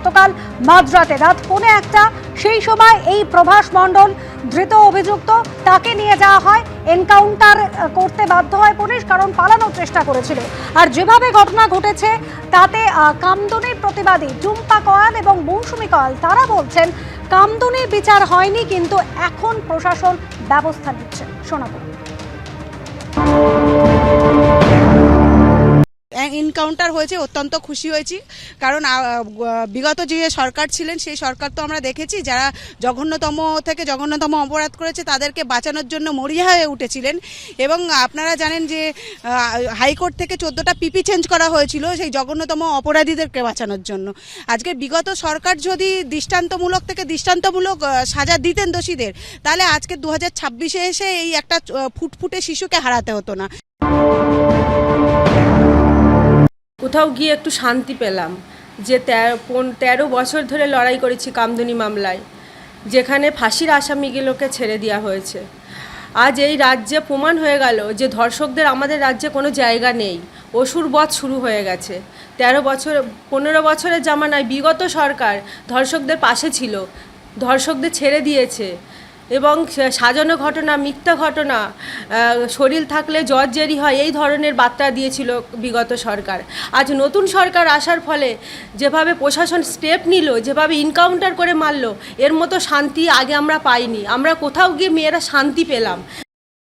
গতকাল মাঝরাতে রাত 1:45 সেই সময় এই প্রভাস মণ্ডল ধৃত অভিযুক্ত, তাকে নিয়ে যাওয়া হয়। এনকাউন্টার করতে বাধ্য হয় পুলিশ, কারণ পালানোর চেষ্টা করেছিল। আর যেভাবে ঘটনা ঘটেছে তাতে কামদুনির প্রতিবাদী টুম্পা কয়াল এবং মৌসুমী কয়াল তারা বলছেন কামদুনির বিচার হয়নি, কিন্তু এখন প্রশাসন ব্যবস্থা নিচ্ছে। শোনাবো। এনকাউন্টার হয়েছে, অত্যন্ত খুশি হয়েছি, কারণ বিগত যে সরকার ছিলেন সেই সরকার তো আমরা দেখেছি যারা জঘন্যতম থেকে জঘন্যতম অপরাধ করেছে তাদেরকে বাঁচানোর জন্য মরিয়া হয়ে উঠেছিলেন। এবং আপনারা জানেন যে হাইকোর্ট থেকে 14টা পিপি চেঞ্জ করা হয়েছিল সেই জঘন্যতম অপরাধীদেরকে বাঁচানোর জন্য। আজকে বিগত সরকার যদি দৃষ্টান্তমূলক থেকে দৃষ্টান্তমূলক সাজা দিতেন দোষীদের, তাহলে আজকে 2026-এ এসে এই একটা ফুটফুটে শিশুকে হারাতে হতো না। কোথাও গিয়ে একটু শান্তি পেলাম যে 13 বছর ধরে লড়াই করেছি কামদুনি মামলায়, যেখানে ফাঁসির আসামিগুলোকে ছেড়ে দেওয়া হয়েছে। আজ এই রাজ্যে প্রমাণ হয়ে গেল যে ধর্ষকদের আমাদের রাজ্যে কোনো জায়গা নেই, অসুর বধ শুরু হয়ে গেছে। 15 বছরের জামানায় বিগত সরকার ধর্ষকদের পাশে ছিল, ধর্ষকদের ছেড়ে দিয়েছে এবং সাজানো ঘটনা, মিথ্যা ঘটনা, শরীর থাকলে জ্বর জেরি হয়, এই ধরনের বার্তা দিয়েছিল বিগত সরকার। আজ নতুন সরকার আসার ফলে যেভাবে প্রশাসন স্টেপ নিল, যেভাবে এনকাউন্টার করে মারল, এর মতো শান্তি আগে আমরা পাইনি। আমরা কোথাও গিয়ে মেয়েরা শান্তি পেলাম।